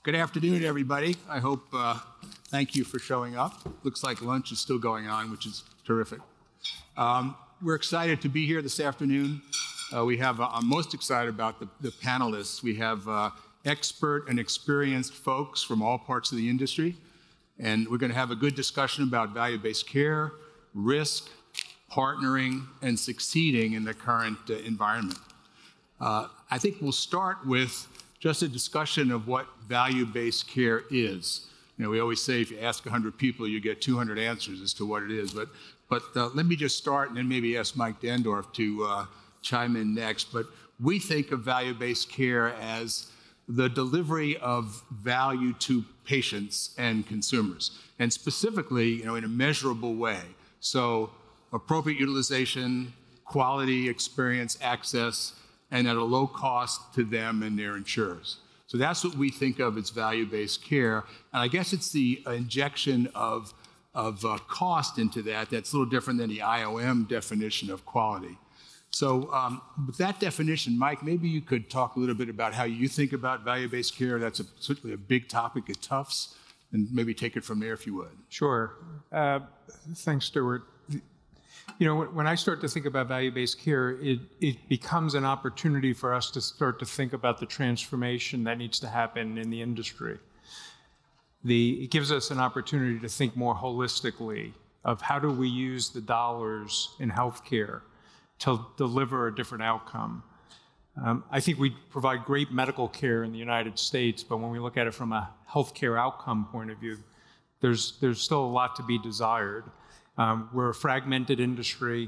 Good afternoon, everybody. I hope, thank you for showing up. Looks like lunch is still going on, which is terrific. We're excited to be here this afternoon. I'm most excited about the panelists. We have expert and experienced folks from all parts of the industry, and we're going to have a good discussion about value-based care, risk, partnering, and succeeding in the current environment. I think we'll start with just a discussion of what value-based care is. You know, we always say if you ask 100 people, you get 200 answers as to what it is. But let me just start and then maybe ask Mike Dandorph to chime in next. But we think of value-based care as the delivery of value to patients and consumers, and specifically, you know, in a measurable way. So appropriate utilization, quality, experience, access, and at a low cost to them and their insurers. So that's what we think of as value-based care. And I guess it's the injection of cost into that that's a little different than the IOM definition of quality. So with that definition, Mike, maybe you could talk a little bit about how you think about value-based care. That's certainly a big topic at Tufts, and maybe take it from there if you would. Sure. Thanks, Stuart. You know, when I start to think about value-based care, it becomes an opportunity for us to start to think about the transformation that needs to happen in the industry. It gives us an opportunity to think more holistically of how do we use the dollars in healthcare to deliver a different outcome. I think we provide great medical care in the United States, but when we look at it from a healthcare outcome point of view, there's still a lot to be desired. We're a fragmented industry.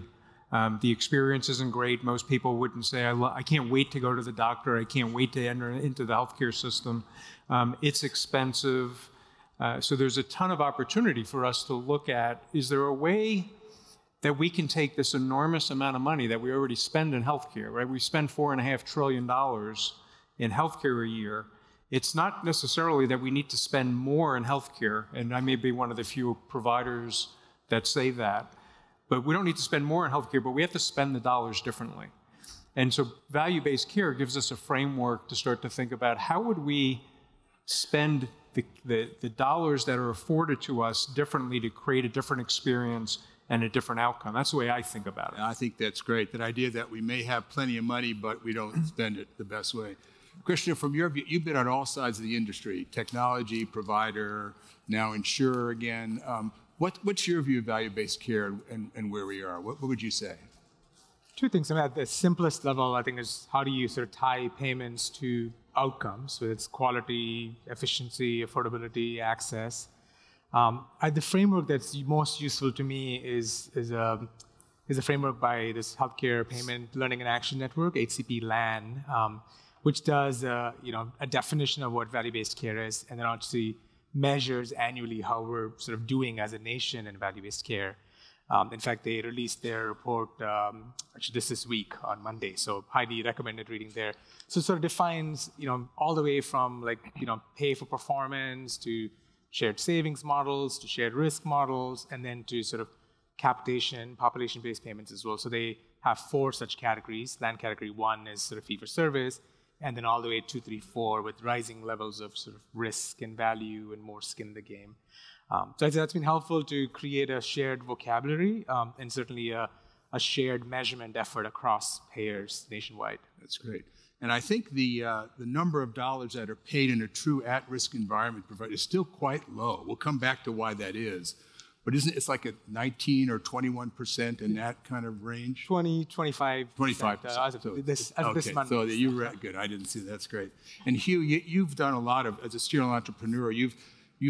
The experience isn't great. Most people wouldn't say, I can't wait to go to the doctor. I can't wait to enter into the healthcare system. It's expensive. So there's a ton of opportunity for us to look at, is there a way that we can take this enormous amount of money that we already spend in healthcare, right? We spend $4.5 trillion in healthcare a year. It's not necessarily that we need to spend more in healthcare, and I may be one of the few providers that say that, but we don't need to spend more in healthcare, but we have to spend the dollars differently. And so value-based care gives us a framework to start to think about how would we spend the dollars that are afforded to us differently to create a different experience and a different outcome. That's the way I think about it. I think that's great, that idea that we may have plenty of money, but we don't spend it the best way. Krishna, from your view, you've been on all sides of the industry, technology, provider, now insurer again. What's your view of value-based care and where we are? What would you say? Two things. I mean, at the simplest level, I think, is how do you sort of tie payments to outcomes? So it's quality, efficiency, affordability, access. The framework that's most useful to me is a framework by this Healthcare Payment Learning and Action Network, HCP LAN, which does a definition of what value-based care is, and then obviously measures annually how we're sort of doing as a nation in value-based care. In fact, they released their report actually this week on Monday, so highly recommended reading there. So it sort of defines, all the way from pay for performance to shared savings models to shared risk models, and then to sort of capitation, population-based payments as well. So they have 4 such categories. LAN category 1 is sort of fee for service, and then all the way 2, 3, 4 with rising levels of sort of risk and value and more skin in the game. So I'd say that's been helpful to create a shared vocabulary and certainly a shared measurement effort across payers nationwide. That's great. And I think the number of dollars that are paid in a true at-risk environment provider is still quite low. We'll come back to why that is. But it's like a 19 or 21% in that kind of range? 20, 25. 25%. As of this month. So you read good. I didn't see that. That's great. And Hugh, you've done a lot of, as a serial entrepreneur, you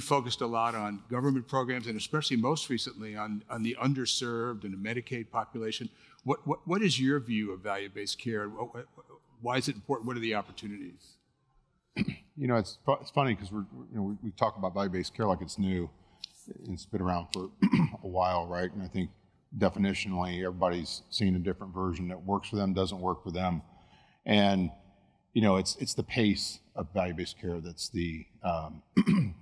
focused a lot on government programs, and especially most recently on the underserved and the Medicaid population. What is your view of value-based care? Why is it important? What are the opportunities? It's funny because we talk about value-based care like it's new. It's been around for a while, right? And I think definitionally everybody's seen a different version that works for them, doesn't work for them. And, it's the pace of value-based care that's the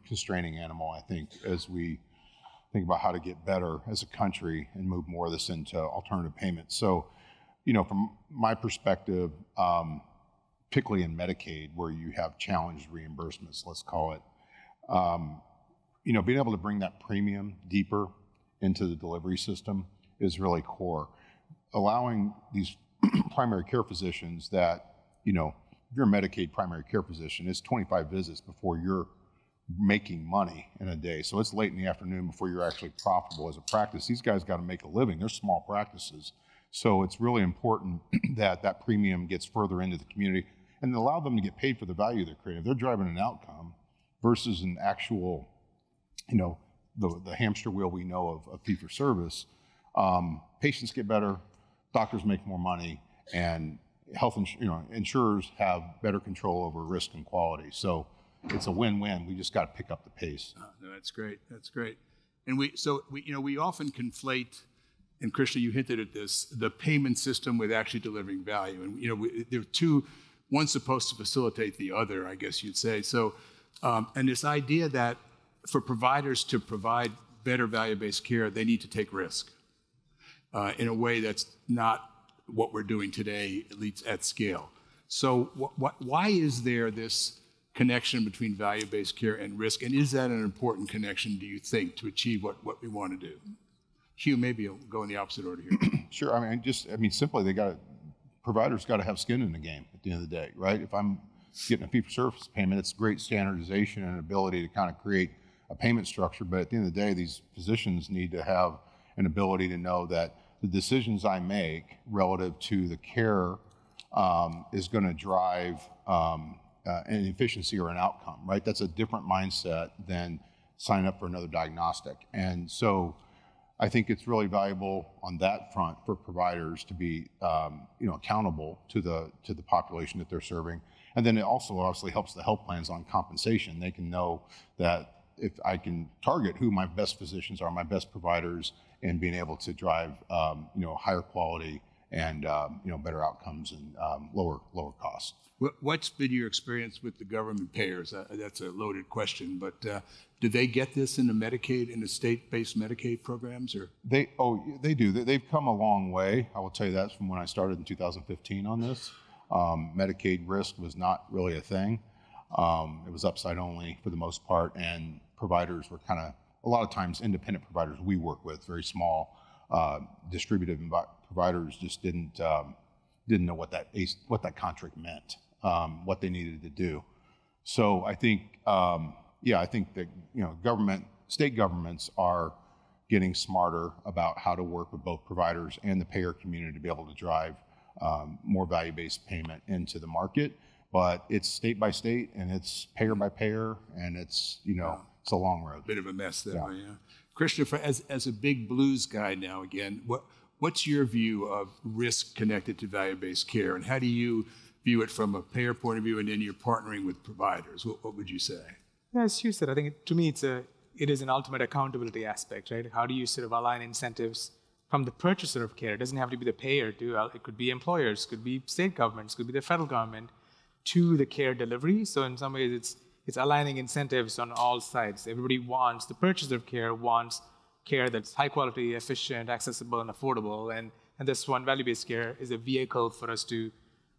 constraining animal, I think, as we think about how to get better as a country and move more of this into alternative payments. So, from my perspective, particularly in Medicaid, where you have challenged reimbursements, let's call it. Being able to bring that premium deeper into the delivery system is really core. Allowing these primary care physicians that, if you're a Medicaid primary care physician, it's 25 visits before you're making money in a day. So it's late in the afternoon before you're actually profitable as a practice. These guys got to make a living. They're small practices. So it's really important that that premium gets further into the community and allow them to get paid for the value they're creating. If they're driving an outcome versus an actual, the hamster wheel we know of fee-for-service, patients get better, doctors make more money, and insurers have better control over risk and quality. So it's a win-win. We just got to pick up the pace. No, that's great. That's great. And we often conflate, and Krishna, you hinted at this, the payment system with actually delivering value. And there are two, one's supposed to facilitate the other, I guess you'd say. So, and this idea that for providers to provide better value-based care, they need to take risk in a way that's not what we're doing today, at least at scale. So why is there this connection between value-based care and risk? And is that an important connection, do you think, to achieve what we want to do? Hugh, maybe you'll go in the opposite order here. Sure. Simply, providers got to have skin in the game at the end of the day, right? If I'm getting a fee-for-service payment, it's great standardization and ability to kind of create a payment structure. But at the end of the day, these physicians need to have an ability to know that the decisions I make relative to the care is going to drive an efficiency or an outcome, right? That's a different mindset than signing up for another diagnostic. And so I think it's really valuable on that front for providers to be accountable to the population that they're serving. And then it also obviously helps the health plans on compensation. They can know that if I can target who my best physicians are, my best providers, and being able to drive higher quality and better outcomes and lower costs. What's been your experience with the government payers? That's a loaded question, but do they get this in the Medicaid, in the state-based Medicaid programs, or? They do. They've come a long way. I will tell you that from when I started in 2015 on this. Medicaid risk was not really a thing. It was upside only for the most part, and providers were kind of, a lot of times, independent providers we work with, very small, distributive providers just didn't know what that contract meant, what they needed to do. So I think, I think that state governments are getting smarter about how to work with both providers and the payer community to be able to drive more value-based payment into the market. But it's state by state, and it's payer by payer, and it's it's a long road. Bit of a mess there. Yeah. Krishna, as a big blues guy now again, what's your view of risk connected to value-based care, and how do you view it from a payer point of view, and then you're partnering with providers? What would you say? Yeah, as you said, I think to me it is an ultimate accountability aspect, right? How do you sort of align incentives from the purchaser of care? It doesn't have to be the payer too. It could be employers, could be state governments, could be the federal government to the care delivery. So in some ways it's aligning incentives on all sides. Everybody wants, the purchaser of care wants care that's high quality, efficient, accessible, and affordable. And this one, value-based care, is a vehicle for us to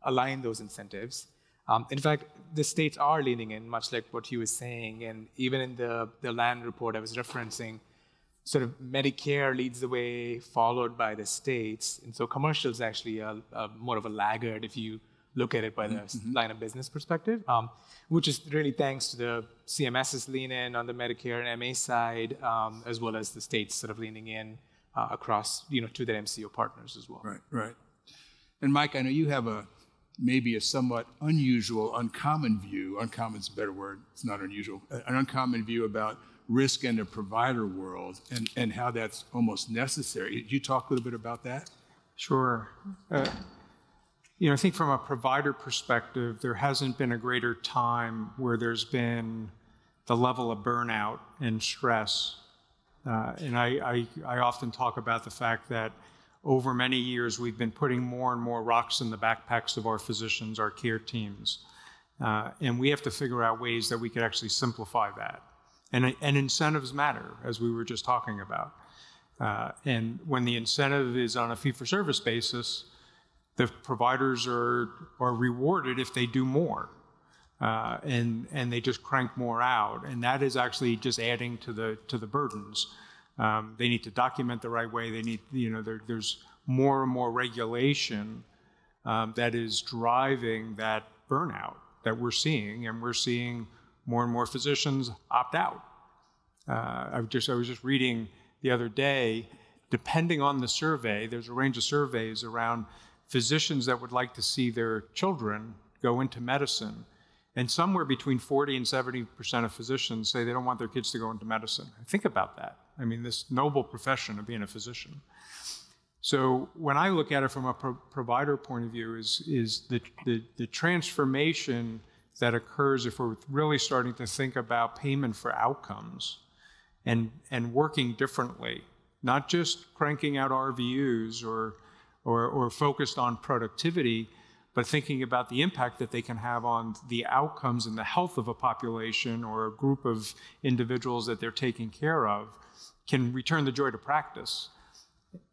align those incentives. In fact, the states are leaning in, much like what Hugh was saying. And even in the land report I was referencing, sort of Medicare leads the way, followed by the states. And so commercial is actually more of a laggard if you look at it by the line of business perspective, which is really thanks to the CMS's lean in on the Medicare and MA side, as well as the states sort of leaning in across, to their MCO partners as well. Right. And Mike, I know you have maybe a somewhat uncommon view. Uncommon is a better word. It's not unusual. An uncommon view about risk in the provider world and how that's almost necessary. Could you talk a little bit about that? Sure. I think from a provider perspective, there hasn't been a greater time where there's been the level of burnout and stress. And I often talk about the fact that over many years, we've been putting more and more rocks in the backpacks of our physicians, our care teams. And we have to figure out ways that we could actually simplify that. And incentives matter, as we were just talking about. And when the incentive is on a fee-for-service basis, the providers are rewarded if they do more, and they just crank more out, and that is actually just adding to the burdens. They need to document the right way. They need, there's more and more regulation that is driving that burnout that we're seeing, and we're seeing more and more physicians opt out. I was just reading the other day, depending on the survey, there's a range of surveys around physicians that would like to see their children go into medicine. And somewhere between 40 and 70% of physicians say they don't want their kids to go into medicine. Think about that. I mean, this noble profession of being a physician. So when I look at it from a provider point of view, is the transformation that occurs if we're really starting to think about payment for outcomes and working differently, not just cranking out RVUs or focused on productivity, but thinking about the impact that they can have on the outcomes and the health of a population or a group of individuals that they're taking care of, can return the joy to practice.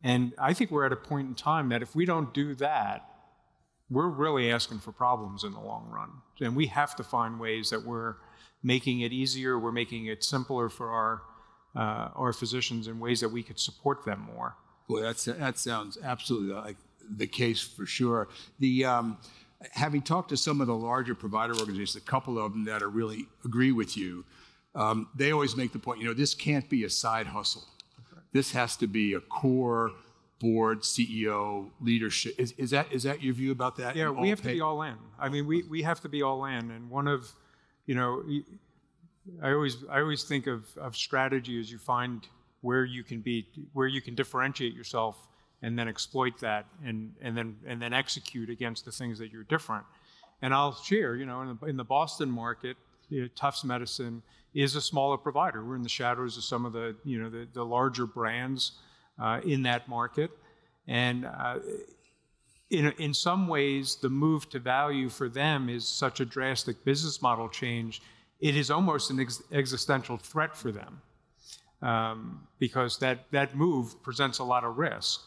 And I think we're at a point in time that if we don't do that, we're really asking for problems in the long run. And we have to find ways that we're making it easier, we're making it simpler for our physicians in ways that we could support them more. Boy, that sounds absolutely like the case for sure. Having talked to some of the larger provider organizations, a couple of them that really agree with you, they always make the point, this can't be a side hustle. This has to be a core board, CEO, leadership. Is that your view about that? Yeah, we have to be all in. I mean, we have to be all in. And one of, I always think of strategy as you find where you can differentiate yourself and then exploit that and then execute against the things that you're different. And I'll share, in the Boston market, Tufts Medicine is a smaller provider. We're in the shadows of some of the larger brands in that market. And in some ways, the move to value for them is such a drastic business model change, it is almost an existential threat for them because that move presents a lot of risk.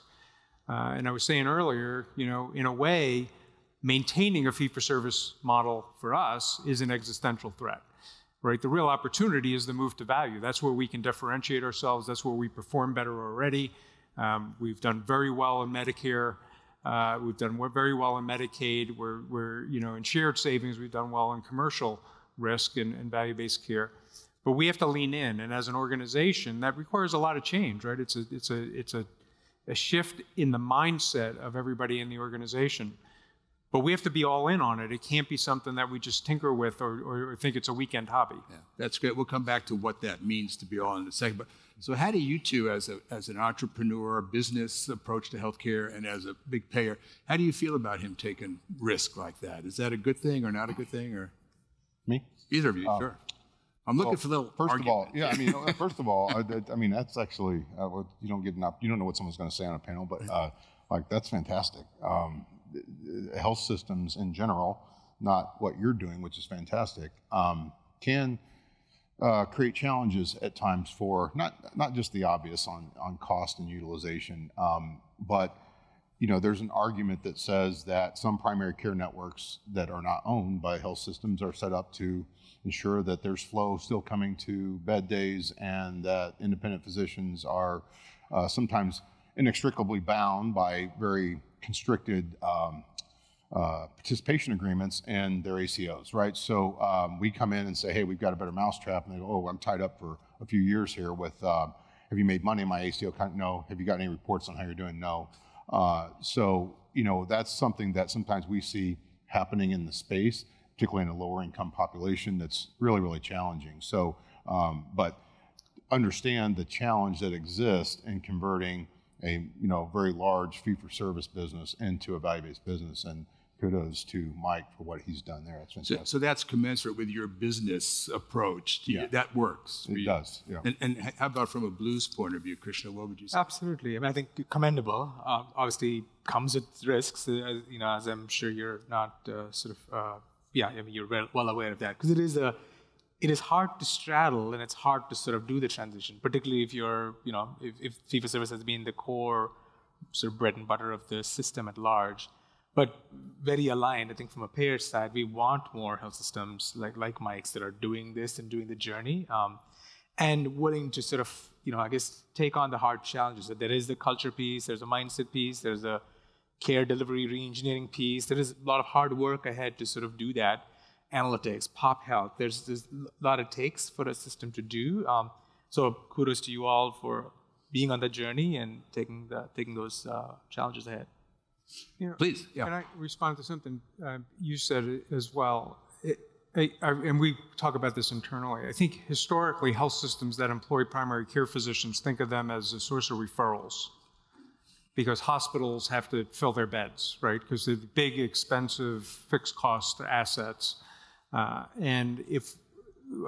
And I was saying earlier, in a way, maintaining a fee-for-service model for us is an existential threat. Right? The real opportunity is the move to value. That's where we can differentiate ourselves. That's where we perform better already. We've done very well in Medicare. We've done very well in Medicaid. We're in shared savings. We've done well in commercial risk and value-based care. But we have to lean in. And as an organization, that requires a lot of change. Right? It's a shift in the mindset of everybody in the organization. But we have to be all in on it. It can't be something that we just tinker with or think it's a weekend hobby. Yeah, that's great. We'll come back to what that means to be all in in a second. But so how do you two, as an entrepreneur, business approach to healthcare, and as a big payer, how do you feel about him taking risk like that? Is that a good thing or not a good thing? Or me? Either of you, sure. I'm looking for a little First argument. of all, yeah, I mean, first of all, I mean, that's actually, you don't know what someone's going to say on a panel, but that's fantastic. Health systems in general, not what you're doing, which is fantastic, can create challenges at times for not just the obvious on cost and utilization, but there's an argument that says that some primary care networks that are not owned by health systems are set up to ensure that there's flow still coming to bed days, and that independent physicians are sometimes inextricably bound by very constricted participation agreements and their ACOs, right? So we come in and say, hey, we've got a better mousetrap, and they go, oh, I'm tied up for a few years here with, have you made money in my ACO? No. Have you got any reports on how you're doing? No. So, that's something that sometimes we see happening in the space, particularly in a lower income population, that's really, really challenging. So, but understand the challenge that exists in converting a very large fee-for-service business into a value-based business, and kudos to Mike for what he's done there. That's fantastic. So that's commensurate with your business approach. Yeah. That works. It does. Yeah. And how about from a Blues point of view, Krishna? What would you say? Absolutely. I mean, I think commendable. Obviously, comes with risks. As I'm sure you're not you're well aware of that, because it is hard to straddle, and it's hard to sort of do the transition, particularly if you're, if fee-for-service has been the core sort of bread and butter of the system at large. but very aligned. I think from a payer side, we want more health systems like Mike's that are doing this and doing the journey, and willing to sort of, I guess, take on the hard challenges. That there is the culture piece, there's a mindset piece, there's a care delivery re-engineering piece. There is a lot of hard work ahead to sort of do that. Analytics, pop health, there's a lot it takes for a system to do. So kudos to you all for being on the journey and taking those challenges ahead. Please, yeah. Can I respond to something you said as well? And we talk about this internally. I think historically, health systems that employ primary care physicians think of them as a source of referrals, because hospitals have to fill their beds, right? Because they're big, expensive, fixed cost assets. And if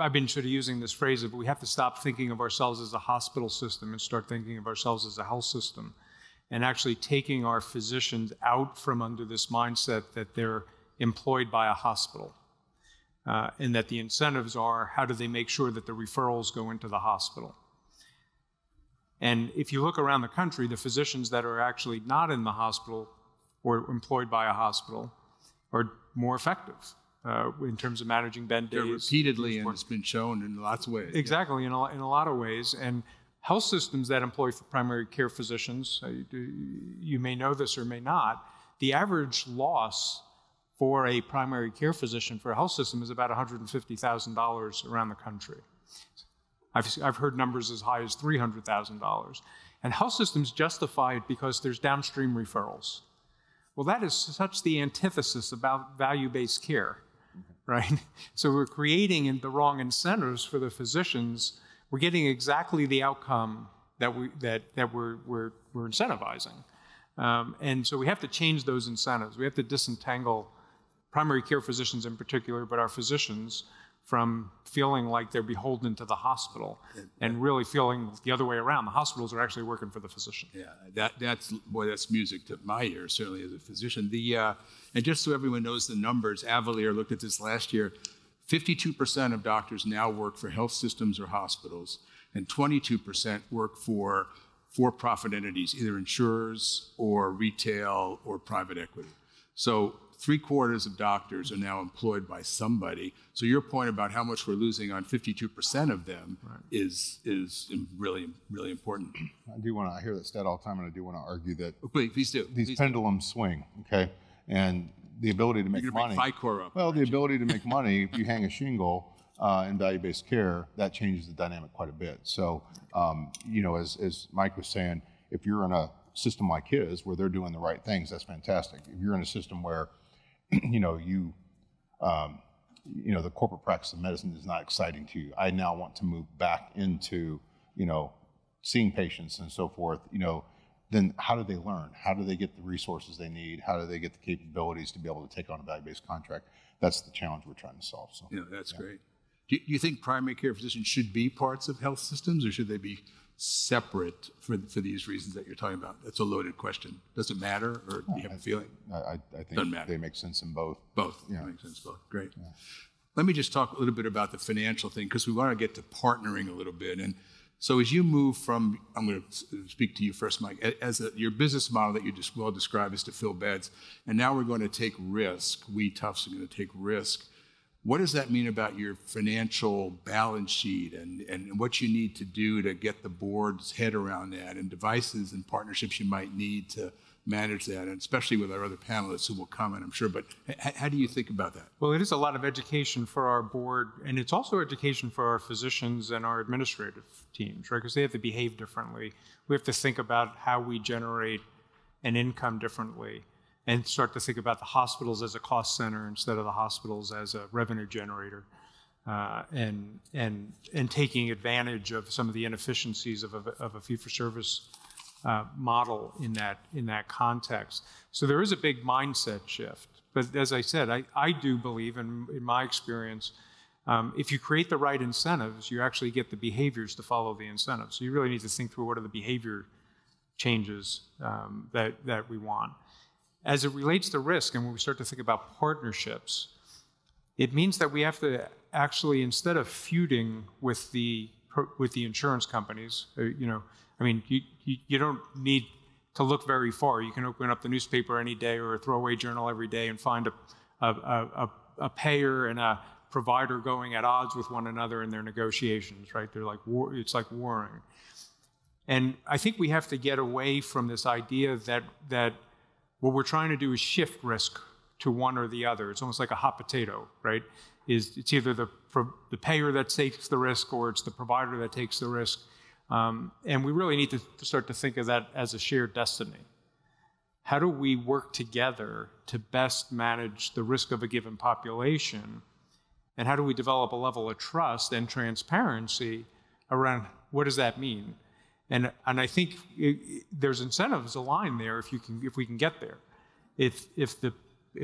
I've been sort of using this phrase, but we have to stop thinking of ourselves as a hospital system and start thinking of ourselves as a health system, and actually taking our physicians out from under this mindset that they're employed by a hospital, and that the incentives are how do they make sure that the referrals go into the hospital. And if you look around the country, the physicians that are actually not in the hospital or employed by a hospital are more effective in terms of managing bed days. Repeatedly, and it's been shown in lots of ways. Exactly, in a lot of ways. And health systems that employ primary care physicians, you may know this or may not, the average loss for a primary care physician for a health system is about $150,000 around the country. I've heard numbers as high as $300,000. And health systems justify it because there's downstream referrals. Well, that is such the antithesis about value-based care, right? So we're creating the wrong incentives for the physicians. We're getting exactly the outcome that we're incentivizing. And so we have to change those incentives. We have to disentangle primary care physicians in particular, but our physicians, from feeling like they're beholden to the hospital and really feeling the other way around. The hospitals are actually working for the physician. Yeah, that's music to my ears, certainly as a physician. And just so everyone knows the numbers, Avalier looked at this last year. 52% of doctors now work for health systems or hospitals, and 22% work for for-profit entities, either insurers or retail or private equity. So 3/4 of doctors are now employed by somebody. So your point about how much we're losing on 52% of them is really, really important. I hear that stat all the time, and I do want to argue that please do. These pendulums swing, okay? And the ability to make money. The ability to make money, if you hang a shingle in value-based care, that changes the dynamic quite a bit. So, as Mike was saying, if you're in a system like his, where they're doing the right things, that's fantastic. If you're in a system where the corporate practice of medicine is not exciting to you, I now want to move back into, seeing patients and so forth, then how do they learn? How do they get the resources they need? How do they get the capabilities to be able to take on a value-based contract? That's the challenge we're trying to solve. So, that's great. Do you think primary care physicians should be parts of health systems, or should they be separate for these reasons that you're talking about? That's a loaded question. Does it matter, or do you have a feeling? I think they make sense in both. Both. Yeah. Makes sense both. Great. Yeah. Let me just talk a little bit about the financial thing, because we want to get to partnering a little bit. And so as you move from, I'm going to speak to you first, Mike, your business model that you just well described is to fill beds, and now we're going to take risk. We Tufts are going to take risk. What does that mean about your financial balance sheet and what you need to do to get the board's head around that, and devices and partnerships you might need to manage that, and especially with our other panelists who will comment, I'm sure. But how do you think about that? Well, it is a lot of education for our board, and it's also education for our physicians and our administrative teams, right? Because they have to behave differently. We have to think about how we generate an income differently, and start to think about the hospitals as a cost center instead of the hospitals as a revenue generator, and taking advantage of some of the inefficiencies of a fee-for-service model in that context. So there is a big mindset shift. But as I said, I do believe, in my experience, if you create the right incentives, you actually get the behaviors to follow the incentives. So you really need to think through what are the behavior changes that we want. As it relates to risk, and when we start to think about partnerships, it means that we have to actually, instead of feuding with the insurance companies, you don't need to look very far. You can open up the newspaper any day or a throwaway journal every day and find a payer and a provider going at odds with one another in their negotiations, right? They're like it's like warring. And I think we have to get away from this idea that what we're trying to do is shift risk to one or the other. It's almost like a hot potato, right? It's either the payer that takes the risk or it's the provider that takes the risk. And we really need to start to think of that as a shared destiny. How do we work together to best manage the risk of a given population? And how do we develop a level of trust and transparency around what does that mean? And I think there's incentives aligned there if we can get there. If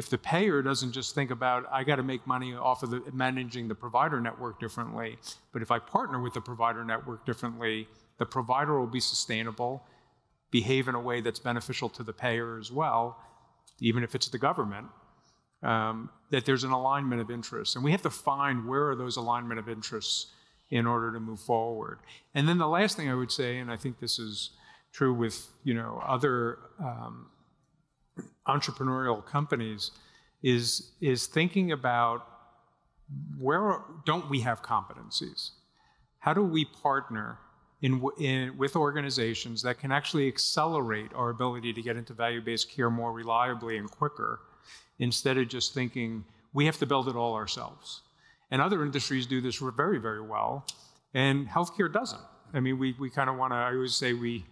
the payer doesn't just think about, I got to make money off of managing the provider network differently, but if I partner with the provider network differently, the provider will be sustainable, behave in a way that's beneficial to the payer as well, even if it's the government, that there's an alignment of interests. And we have to find where are those alignment of interests in order to move forward. And then the last thing I would say, and I think this is true with other entrepreneurial companies, is thinking about where don't we have competencies? How do we partner with organizations that can actually accelerate our ability to get into value-based care more reliably and quicker, instead of just thinking we have to build it all ourselves? And other industries do this very, very well, and healthcare doesn't. I mean, we kind of want to, I always say we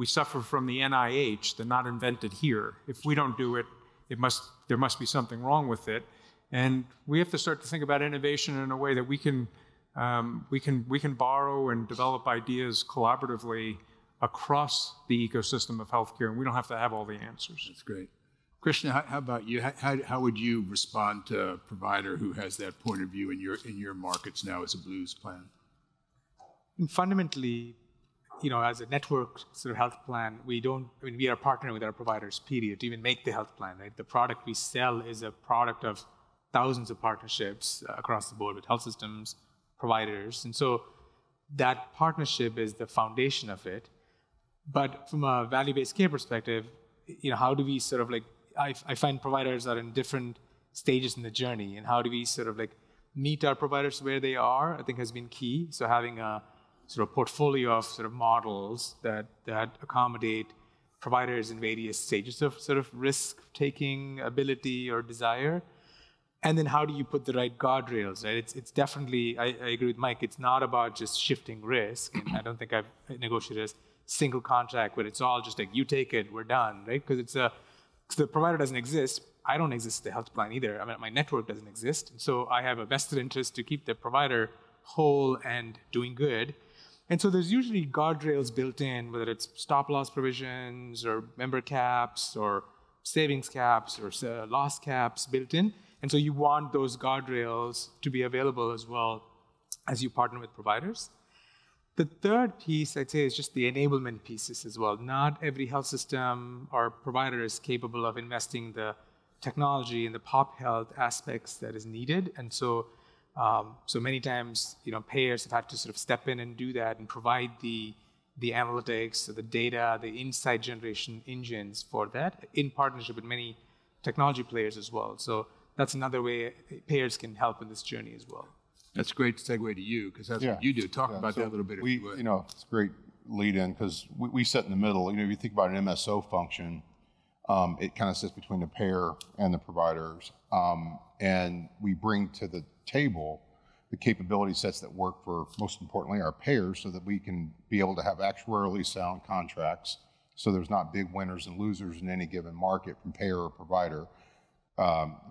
suffer from the NIH, the not invented here. If we don't do it, there must be something wrong with it. And we have to start to think about innovation in a way that we can borrow and develop ideas collaboratively across the ecosystem of healthcare, and we don't have to have all the answers. That's great. Krishna, how about you? How would you respond to a provider who has that point of view in your markets now as a Blues plan? And fundamentally, as a network sort of health plan, we are partnering with our providers, period, to even make the health plan, right? The product we sell is a product of thousands of partnerships across the board with health systems, providers. And so that partnership is the foundation of it. But from a value-based care perspective, how do we sort of I find providers are in different stages in the journey, and how do we sort of meet our providers where they are, I think has been key. So having a sort of portfolio of sort of models that accommodate providers in various stages of sort of risk-taking ability or desire. And then how do you put the right guardrails, right? It's definitely, I agree with Mike, it's not about just shifting risk. And I don't think I've negotiated a single contract where it's all just you take it, we're done, right? Because the provider doesn't exist. I don't exist the health plan either. I mean, my network doesn't exist. And so I have a vested interest to keep the provider whole and doing good. And so there's usually guardrails built in, whether it's stop loss provisions or member caps or savings caps or loss caps built in. And so you want those guardrails to be available as well as you partner with providers. The third piece, I'd say, is just the enablement pieces as well. Not every health system or provider is capable of investing the technology and the pop health aspects that is needed. And so many times, payers have had to sort of step in and do that and provide the analytics, the data, the insight generation engines for that in partnership with many technology players as well. So that's another way payers can help in this journey as well. That's a great segue to you, because that's what you do. Talk about that a little bit. It's a great lead in, because we sit in the middle. If you think about an MSO function, it kind of sits between the payer and the providers. And we bring to the table the capability sets that work for, most importantly, our payers, so that we can be able to have actuarially sound contracts, so there's not big winners and losers in any given market from payer or provider.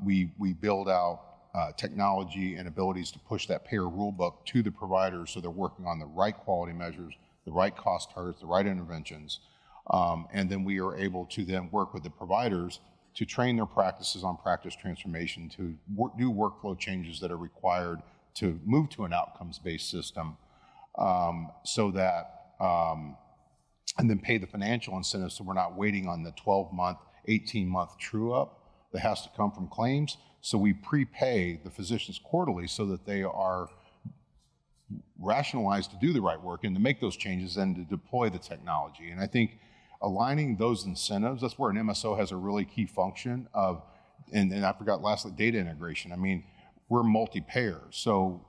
We build out technology and abilities to push that payer rulebook to the providers, so they're working on the right quality measures, the right cost targets, the right interventions. And then we are able to then work with the providers to train their practices on practice transformation, to do workflow changes that are required to move to an outcomes-based system, so that, and then pay the financial incentives, so we're not waiting on the 12-month, 18-month true-up that has to come from claims. So we prepay the physicians quarterly so that they are rationalized to do the right work and to make those changes and to deploy the technology. And I think aligning those incentives, that's where an MSO has a really key function of, and I forgot lastly, data integration. I mean, we're multi-payer, so,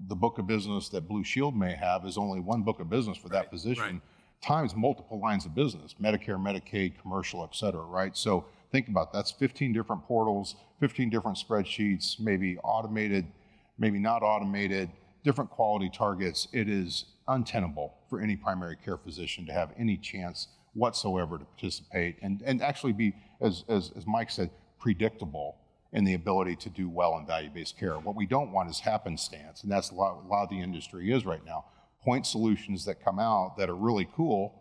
the book of business that Blue Shield may have is only one book of business for that position, times multiple lines of business, Medicare, Medicaid, commercial, et cetera, right? So think about that's 15 different portals, 15 different spreadsheets, maybe automated, maybe not automated, different quality targets. It is untenable for any primary care physician to have any chance whatsoever to participate and actually be, as Mike said, predictable in the ability to do well in value-based care. What we don't want is happenstance, and that's a lot of the industry is right now. Point solutions that come out that are really cool,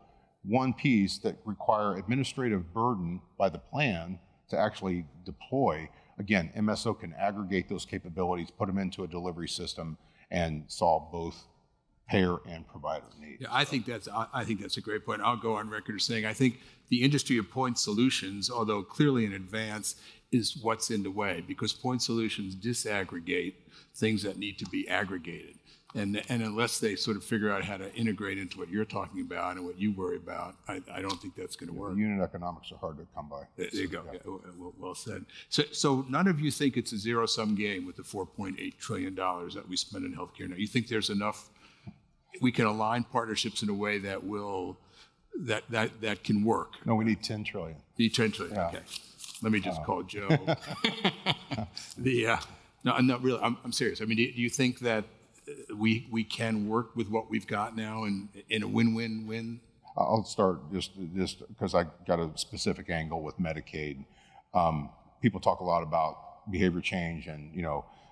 one piece that require administrative burden by the plan to actually deploy. Again, MSO can aggregate those capabilities, put them into a delivery system, and solve both payer and provider needs. Yeah, I think that's a great point. I'll go on record as saying I think the industry of point solutions, although clearly in advance, is what's in the way, because point solutions disaggregate things that need to be aggregated. And unless they sort of figure out how to integrate into what you're talking about and what you worry about, I don't think that's going to work. Unit economics are hard to come by. There you go. Yeah, well said. So none of you think it's a zero-sum game with the $4.8 trillion that we spend in healthcare now. You think there's enough, we can align partnerships in a way that will, that can work? No, we need 10 trillion. You need 10 trillion, yeah. Okay. Let me just call Joe. No, I'm not really, I'm serious. I mean, do you think that we can work with what we've got now in a win-win-win? I'll start just because I got a specific angle with Medicaid. People talk a lot about behavior change, and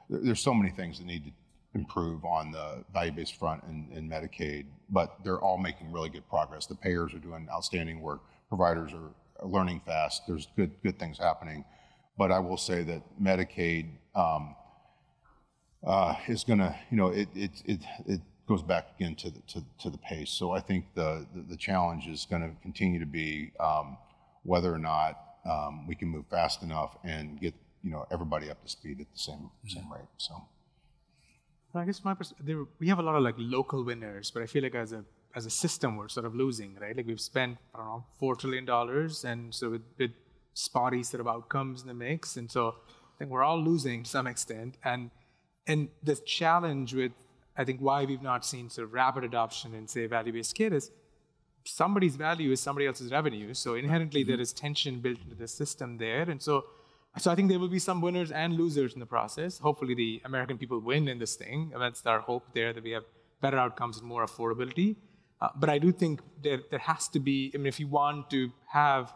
there's so many things that need to improve on the value-based front in Medicaid, but they're all making really good progress. The payers are doing outstanding work. Providers are learning fast. There's good things happening, but I will say that Medicaid is going to, it goes back again to the pace. So I think the challenge is going to continue to be whether or not we can move fast enough and get everybody up to speed at the same rate. So I guess we have a lot of local winners, but I feel like as a system we're sort of losing, right? Like we've spent $4 trillion, and so with spotty sort of outcomes in the mix, and so I think we're all losing to some extent. And the challenge with, I think, why we've not seen sort of rapid adoption in, say, value-based care is somebody's value is somebody else's revenue. So inherently there is tension built into the system there. And so I think there will be some winners and losers in the process. Hopefully the American people win in this thing. That's our hope there, that we have better outcomes and more affordability. But I do think there has to be, if you want to have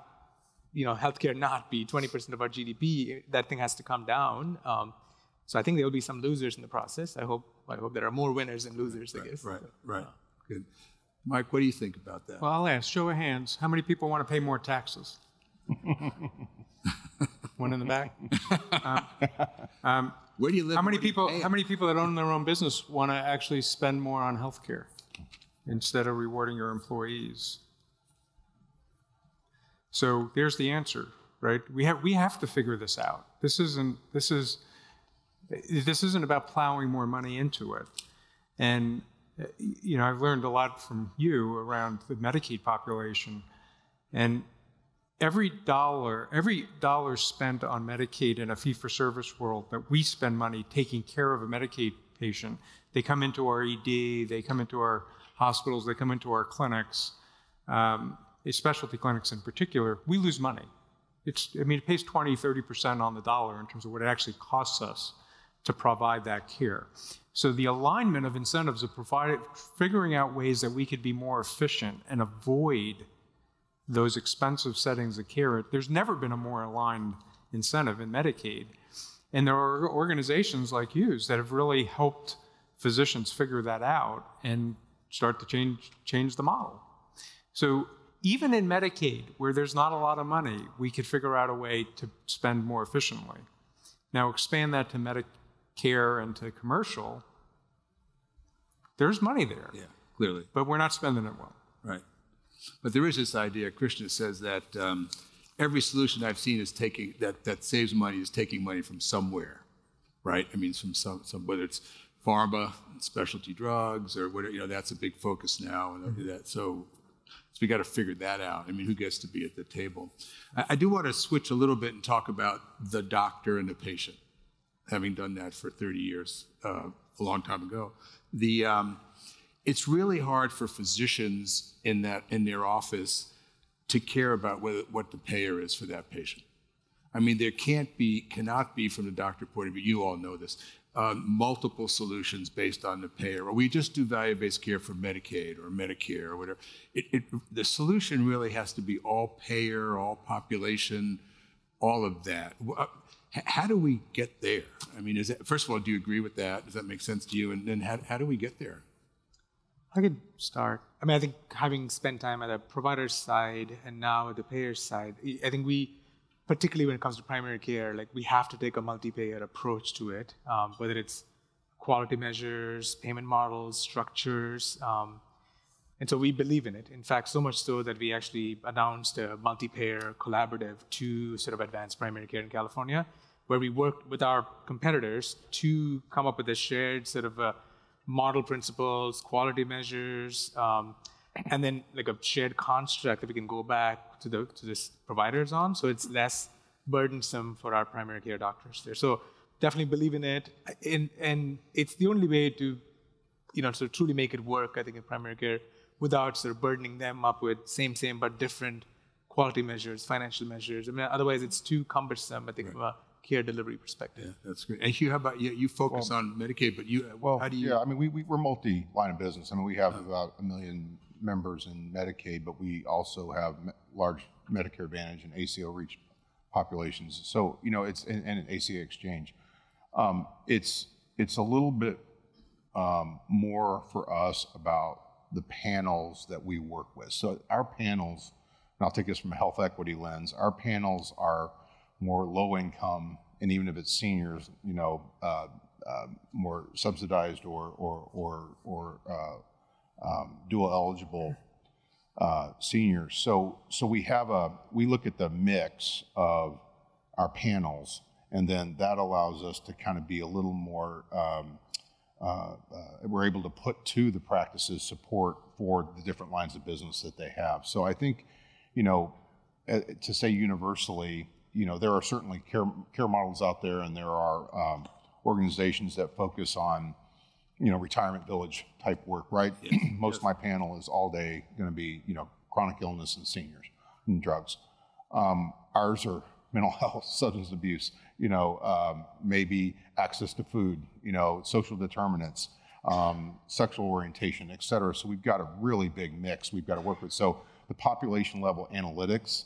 healthcare not be 20% of our GDP, that thing has to come down. So I think there will be some losers in the process. I hope there are more winners than losers, I guess. Right. Good. Mike, what do you think about that? Well, I'll ask, show of hands, how many people want to pay more taxes? One in the back. Where do you live? How many people that own their own business want to actually spend more on healthcare instead of rewarding your employees? So there's the answer, right? We have to figure this out. This isn't about plowing more money into it. And I've learned a lot from you around the Medicaid population, and every dollar spent on Medicaid in a fee-for-service world that we spend money taking care of a Medicaid patient, they come into our ED, they come into our hospitals, they come into our clinics, specialty clinics in particular, we lose money. It pays 20, 30% on the dollar in terms of what it actually costs us to provide that care. So the alignment of incentives of figuring out ways that we could be more efficient and avoid those expensive settings of care. There's never been a more aligned incentive in Medicaid. And there are organizations like Hughes that have really helped physicians figure that out and start to change the model. So even in Medicaid, where there's not a lot of money, we could figure out a way to spend more efficiently. Now expand that to Medicare and to commercial, there's money there. Yeah, clearly. But we're not spending it well. Right. But there is this idea, Krishna says that every solution I've seen is that saves money is taking money from somewhere, right? From some whether it's pharma, specialty drugs, or whatever, that's a big focus now. And so we got to figure that out. I mean, who gets to be at the table? I do want to switch a little bit and talk about the doctor and the patient, having done that for 30 years, a long time ago. It's really hard for physicians in their office to care about what the payer is for that patient. I mean, there cannot be from the doctor point of view, you all know this, multiple solutions based on the payer. Or we just do value-based care for Medicaid or Medicare or whatever. The solution really has to be all payer, all population, all of that. How do we get there? I mean, first of all, do you agree with that? Does that make sense to you? And then how do we get there? I could start. I mean, I think having spent time at the provider side and now at the payer side, I think particularly when it comes to primary care, like we have to take a multi-payer approach to it, whether it's quality measures, payment models, structures. And so we believe in it. In fact, so much so that we actually announced a multi-payer collaborative to sort of advance primary care in California, where we worked with our competitors to come up with a shared sort of model principles, quality measures, and then like a shared construct that we can go back to this providers on, so it's less burdensome for our primary care doctors there. So definitely believe in it, and it's the only way to, sort of truly make it work, I think, in primary care without sort of burdening them up with same but different quality measures, financial measures. I mean, otherwise it's too cumbersome, I think, from a care delivery perspective. Yeah, that's great. And Hugh, how about you? You focus on Medicaid, but how do you? Yeah, I mean, we're multi-line of business. I mean, we have about 1 million members in Medicaid, but we also have large Medicare Advantage and ACO REACH populations. So, it's and an ACA exchange. It's a little bit more for us about the panels that we work with. So our panels, and I'll take this from a health equity lens, our panels are more low income, and even if it's seniors, more subsidized or dual eligible seniors. So we look at the mix of our panels, and then that allows us to kind of be a little more, we're able to put to the practices support for the different lines of business that they have. So I think, to say universally, there are certainly care models out there, and there are organizations that focus on, retirement village type work, right? Yes. Most of my panel is all day going to be, chronic illness and seniors and drugs. Ours are mental health, substance abuse, maybe access to food, social determinants, sexual orientation, et cetera. So we've got a really big mix we've got to work with. So the population level analytics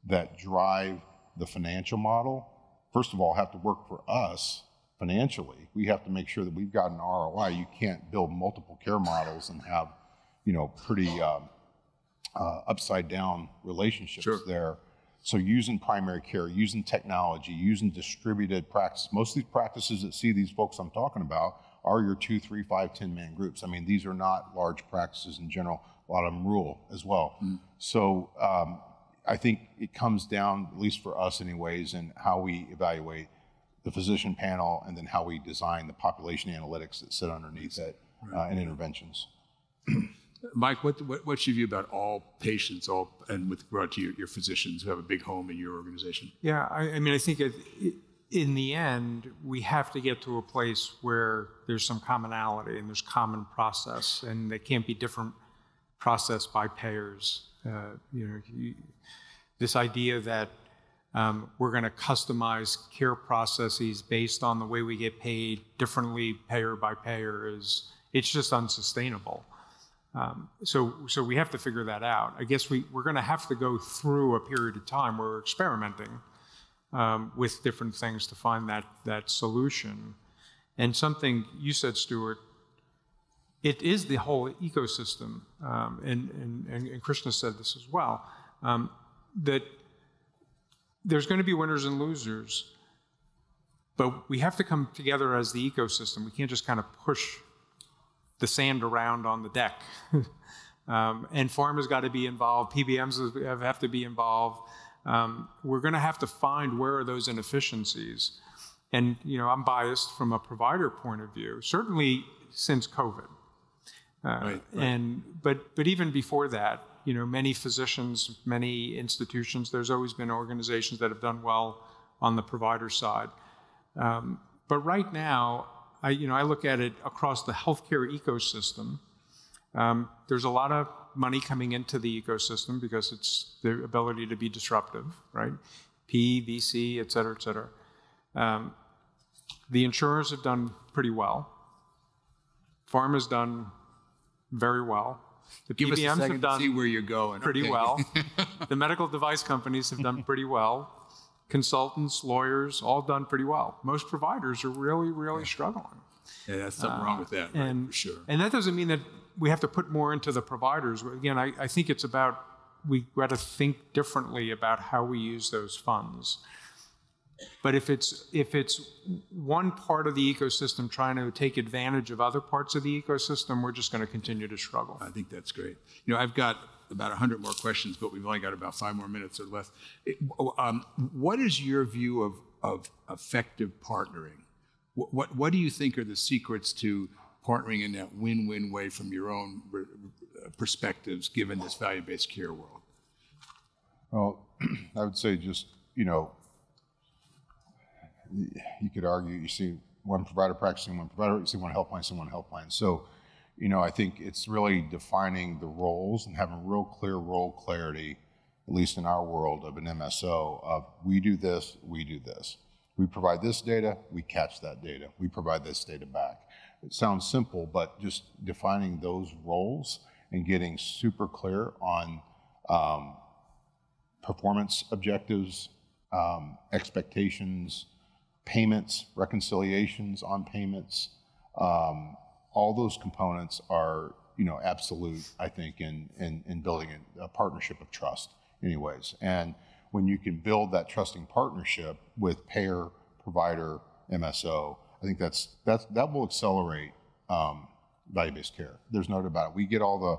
that drive the financial model, first of all, have to work for us financially. We have to make sure that we've got an ROI. You can't build multiple care models and have, pretty upside down relationships there. So using primary care, using technology, using distributed practice. Most of these practices that see these folks I'm talking about are your 2, 3, 5, 10-man groups. I mean, these are not large practices in general. A lot of them rural as well. So I think it comes down, at least for us anyways, in how we evaluate the physician panel, and then how we design the population analytics that sit underneath it, and interventions. Mike, what's your view about all patients, and with regard to your physicians who have a big home in your organization? Yeah, I mean, I think in the end, we have to get to a place where there's some commonality and there's common process, and they can't be different process by payers. This idea that we're going to customize care processes based on the way we get paid differently payer by payer it's just unsustainable. So we have to figure that out. I guess we're going to have to go through a period of time where we're experimenting with different things to find that solution. And something you said, Stuart, it is the whole ecosystem, and Krishna said this as well, that there's going to be winners and losers, but we have to come together as the ecosystem. We can't just kind of push the sand around on the deck. And pharma's got to be involved, PBMs have to be involved. We're going to have to find where are those inefficiencies. And I'm biased from a provider point of view, certainly since COVID. Right. But even before that, many physicians, many institutions, there's always been organizations that have done well on the provider side. But right now, I look at it across the healthcare ecosystem. There's a lot of money coming into the ecosystem because it's their ability to be disruptive, right? P, VC, et cetera, et cetera. The insurers have done pretty well. Pharma's done very well. The Give us a PBMs second have done to see where you're going. pretty Okay. well. The medical device companies have done pretty well. Consultants, lawyers, all done pretty well. Most providers are really, really struggling. Yeah, that's something wrong with that, right, for sure. And that doesn't mean that we have to put more into the providers. Again, I think it's about, we got to think differently about how we use those funds. But if it's one part of the ecosystem trying to take advantage of other parts of the ecosystem, we're just going to continue to struggle. I think that's great. I've got about 100 more questions, but we've only got about 5 more minutes or less. What is your view of effective partnering? What do you think are the secrets to partnering in that win-win way from your own perspectives, given this value-based care world? Well, I would say just, you could argue, you see one provider practicing one provider, you see one health plan, see one health plan. So, I think it's really defining the roles and having real clear role clarity, at least in our world of an MSO, of we do this, we do this. We provide this data, we catch that data. We provide this data back. It sounds simple, but just defining those roles and getting super clear on performance objectives, expectations, payments, reconciliations on payments, all those components are, absolute, I think, in building a partnership of trust anyways. And when you can build that trusting partnership with payer, provider, MSO, I think that will accelerate value-based care. There's no doubt about it. We get all the,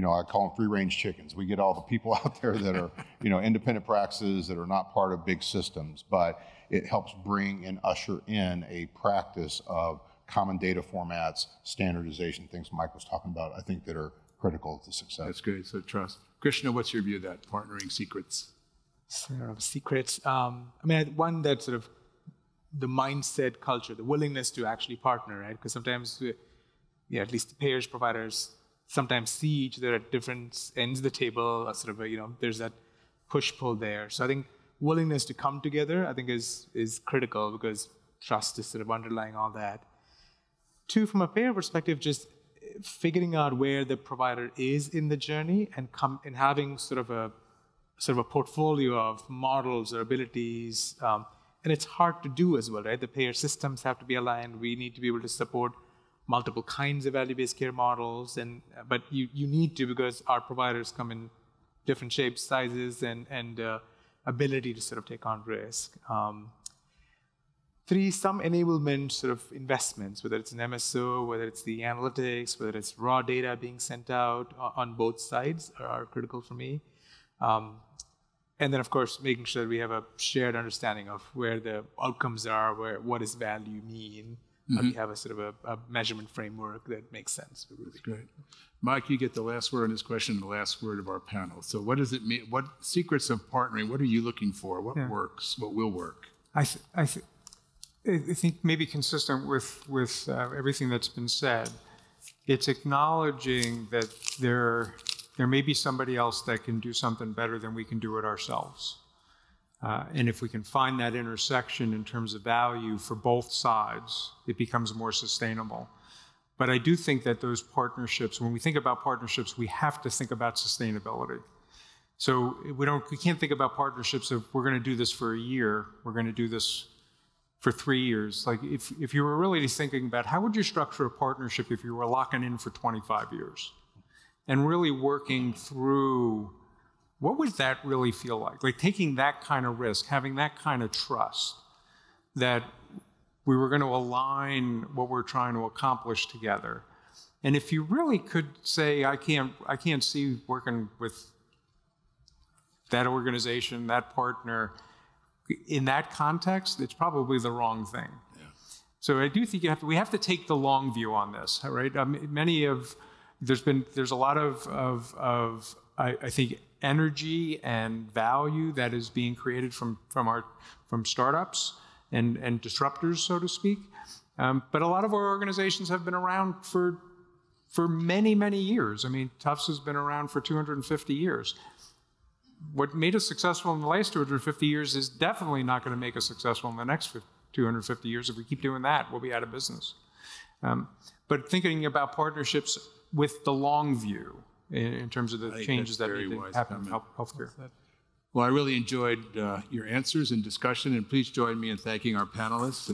I call them free-range chickens. We get all the people out there that are, independent practices that are not part of big systems, but it helps bring and usher in a practice of common data formats, standardization, things Mike was talking about, I think that are critical to success. That's great. So trust. Krishna, what's your view of that? Partnering secrets? Secrets. One that sort of the mindset, culture, the willingness to actually partner, right? Because sometimes, at least the payers, providers, sometimes see each other at different ends of the table. There's that push-pull there. So I think willingness to come together, I think, is critical because trust is sort of underlying all that. 2, from a payer perspective, just figuring out where the provider is in the journey and having sort of a portfolio of models or abilities. And it's hard to do as well, right? The payer systems have to be aligned. We need to be able to support multiple kinds of value-based care models, but you need to, because our providers come in different shapes, sizes, and ability to sort of take on risk. 3, some enablement sort of investments, whether it's an MSO, whether it's the analytics, whether it's raw data being sent out on both sides are critical for me. And then, of course, making sure that we have a shared understanding of where the outcomes are, what does value mean. We have a sort of a measurement framework that makes sense. That's great. Mike, you get the last word on this question and the last word of our panel. So what does it mean? What secrets of partnering, what are you looking for? What works? What will work? I think maybe consistent with everything that's been said, it's acknowledging that there may be somebody else that can do something better than we can do it ourselves. And if we can find that intersection in terms of value for both sides, it becomes more sustainable. But I do think that those partnerships, when we think about partnerships, we have to think about sustainability. So we can't think about partnerships if we're going to do this for a year, we're going to do this for 3 years. Like if you were really thinking about how would you structure a partnership if you were locking in for 25 years and really working through what would that really feel like? Like taking that kind of risk, having that kind of trust that we were going to align what we're trying to accomplish together. And if you really could say, I can't see working with that organization, that partner, in that context, it's probably the wrong thing. Yeah. So I do think we have to take the long view on this, right? There's a lot of I think, energy and value that is being created from startups and disruptors, so to speak. But a lot of our organizations have been around for many, many years. I mean, Tufts has been around for 250 years. What made us successful in the last 250 years is definitely not going to make us successful in the next 250 years. If we keep doing that, we'll be out of business. But thinking about partnerships with the long view in terms of the changes that need to happen in healthcare. Well, I really enjoyed your answers and discussion, and please join me in thanking our panelists.